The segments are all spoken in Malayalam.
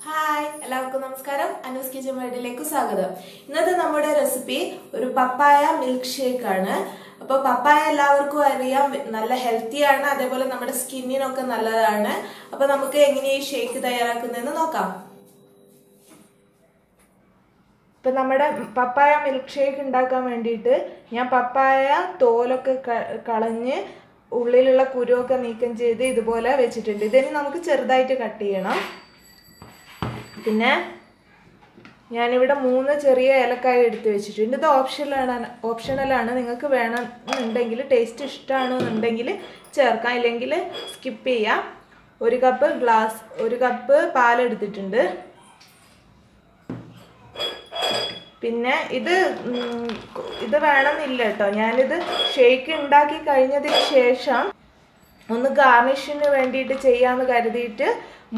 ഹായ് എല്ലാവർക്കും നമസ്കാരം. അനൂസ് കിച്ചൻ വേൾഡിലേക്ക് സ്വാഗതം. ഇന്നത്തെ നമ്മുടെ റെസിപ്പി ഒരു പപ്പായ മിൽക്ക് ഷേക്ക് ആണ്. അപ്പൊ പപ്പായ എല്ലാവർക്കും അറിയാം, നല്ല ഹെൽത്തി ആണ്, അതേപോലെ നമ്മുടെ സ്കിന്നിനൊക്കെ നല്ലതാണ്. അപ്പൊ നമുക്ക് എങ്ങനെയാണ് ഈ ഷേക്ക് തയ്യാറാക്കുന്നതെന്ന് നോക്കാം. ഇപ്പൊ നമ്മുടെ പപ്പായ മിൽക്ക് ഷേക്ക് ഉണ്ടാക്കാൻ വേണ്ടിയിട്ട് ഞാൻ പപ്പായ തോലൊക്കെ കളഞ്ഞ് ഉള്ളിലുള്ള കുരുവൊക്കെ നീക്കം ചെയ്ത് ഇതുപോലെ വെച്ചിട്ടുണ്ട്. ഇതിന് നമുക്ക് ചെറുതായിട്ട് കട്ട് ചെയ്യണം. പിന്നെ ഞാനിവിടെ 3 ചെറിയ ഏലക്കായ എടുത്ത് വെച്ചിട്ടുണ്ട്. ഇത് ഓപ്ഷണലാണ്. നിങ്ങൾക്ക് വേണമെന്നുണ്ടെങ്കിൽ, ടേസ്റ്റ് ഇഷ്ടമാണെന്നുണ്ടെങ്കിൽ ചേർക്കാം, ഇല്ലെങ്കിൽ സ്കിപ്പ് ചെയ്യാം. 1 കപ്പ് പാലെടുത്തിട്ടുണ്ട്. പിന്നെ ഇത് വേണമെന്നില്ല കേട്ടോ. ഞാനിത് ഷേക്ക് ഉണ്ടാക്കി കഴിഞ്ഞതിന് ശേഷം ഒന്ന് ഗാർണിഷിന് വേണ്ടിയിട്ട് ചെയ്യാമെന്ന് കരുതിയിട്ട്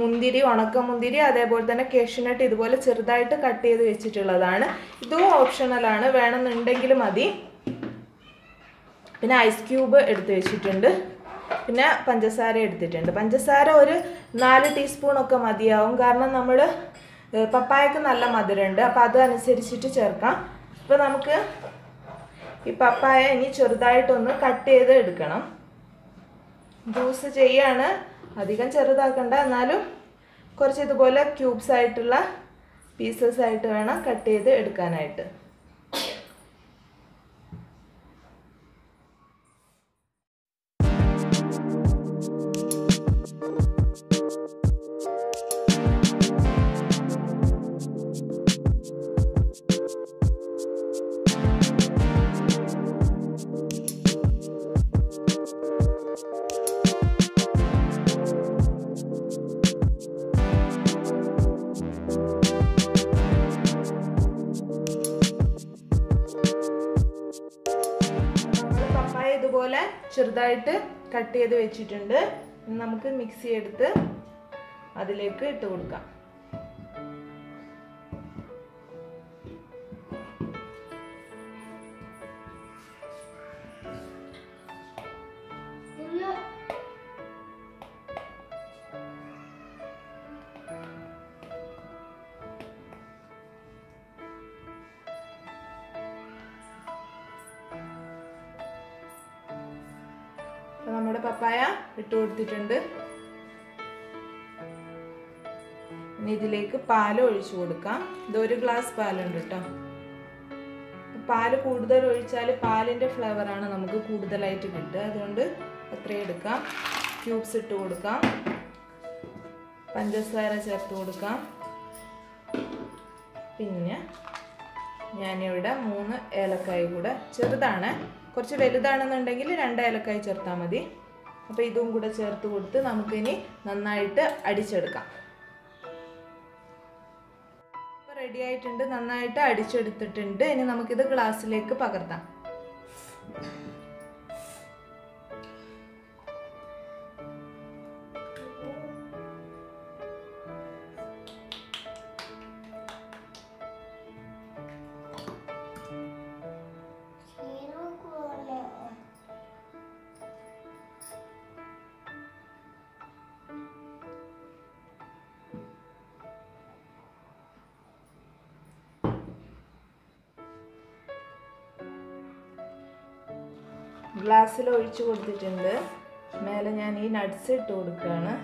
മുന്തിരി, ഉണക്കമുന്തിരി, അതേപോലെ തന്നെ കാഷ്യൂനട്ട് ഇതുപോലെ ചെറുതായിട്ട് കട്ട് ചെയ്ത് വെച്ചിട്ടുള്ളതാണ്. ഇതും ഓപ്ഷണലാണ്, വേണമെന്നുണ്ടെങ്കിൽ മതി. പിന്നെ ഐസ് ക്യൂബ് എടുത്ത് വെച്ചിട്ടുണ്ട്. പിന്നെ പഞ്ചസാര എടുത്തിട്ടുണ്ട്. പഞ്ചസാര ഒരു 4 ടീസ്പൂണൊക്കെ മതിയാവും, കാരണം നമ്മൾ പപ്പായക്ക് നല്ല മധുരമുണ്ട്. അപ്പോൾ അതനുസരിച്ചിട്ട് ചേർക്കാം. അപ്പോൾ നമുക്ക് ഈ പപ്പായ ഇനി ചെറുതായിട്ടൊന്ന് കട്ട് ചെയ്ത് എടുക്കണം. ജ്യൂസ് ചെയ്യാണ്, അധികം ചെറുതാക്കണ്ട, എന്നാലും കുറച്ച് ഇതുപോലെ ക്യൂബ്സ് ആയിട്ടുള്ള പീസസ് ആയിട്ട് വേണം കട്ട് ചെയ്ത് എടുക്കാനായിട്ട്. ഇതുപോലെ ചെറുതായിട്ട് കട്ട് ചെയ്ത് വെച്ചിട്ടുണ്ട്. നമുക്ക് മിക്സി എടുത്ത് അതിലേക്ക് ഇട്ട് കൊടുക്കാം. നമ്മുടെ പപ്പായ ഇട്ട് കൊടുത്തിട്ടുണ്ട്. ഇനി ഇതിലേക്ക് പാൽ ഒഴിച്ചു കൊടുക്കാം. ഇത് 1 ഗ്ലാസ് പാലുണ്ട് കേട്ടോ. പാല് കൂടുതൽ ഒഴിച്ചാൽ പാലിൻ്റെ ഫ്ലേവറാണ് നമുക്ക് കൂടുതലായിട്ട് കിട്ടുക, അതുകൊണ്ട് അത്രയും എടുക്കാം. ക്യൂബ്സ് ഇട്ട് കൊടുക്കാം. പഞ്ചസാര ചേർത്ത് കൊടുക്കാം. പിന്നെ ഞാനിവിടെ 3 ഏലക്കായ കൂടെ, ചെറുതാണ്, കുറച്ച് വലുതാണെന്നുണ്ടെങ്കിൽ 2 ഏലക്കായ ചേർത്താൽ മതി. അപ്പോൾ ഇതും കൂടെ ചേർത്ത് കൊടുത്ത് നമുക്കിനി നന്നായിട്ട് അടിച്ചെടുക്കാം. ഇപ്പോൾ റെഡി ആയിട്ടുണ്ട്, നന്നായിട്ട് അടിച്ചെടുത്തിട്ടുണ്ട്. ഇനി നമുക്കിത് ഗ്ലാസ്സിലേക്ക് പകർത്താം. ഗ്ലാസ്സിൽ ഒഴിച്ചു കൊടുത്തിട്ടുണ്ട്. മേലെ ഞാൻ ഈ നട്ട്സ് ഇട്ട് കൊടുക്കുകയാണ്.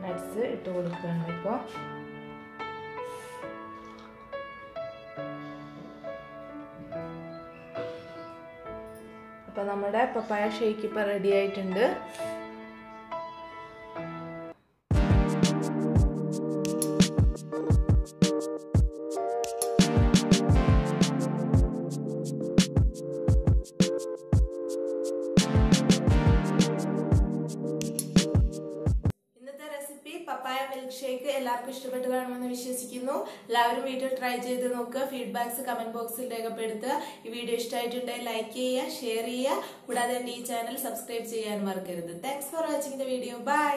നട്ട്സ് ഇട്ട് കൊടുക്കുകയാണ് ഇപ്പോൾ. അപ്പോൾ നമ്മുടെ പപ്പായ ഷേക്ക് ഇപ്പോൾ റെഡി ആയിട്ടുണ്ട്. പപ്പായ മിൽക്ക് ഷേക്ക് എല്ലാവർക്കും ഇഷ്ടപ്പെട്ട് കാണുമെന്ന് വിശ്വസിക്കുന്നു. എല്ലാവരും വീഡിയോ ട്രൈ ചെയ്ത് നോക്കുക. ഫീഡ്ബാക്സ് കമന്റ് ബോക്സിൽ രേഖപ്പെടുത്തുക. ഈ വീഡിയോ ഇഷ്ടമായിട്ടുണ്ടെങ്കിൽ ലൈക്ക് ചെയ്യുക, ഷെയർ ചെയ്യുക. കൂടാതെ എന്റെ ഈ ചാനൽ സബ്സ്ക്രൈബ് ചെയ്യാൻ മറക്കരുത്. Thanks for watching the video. By.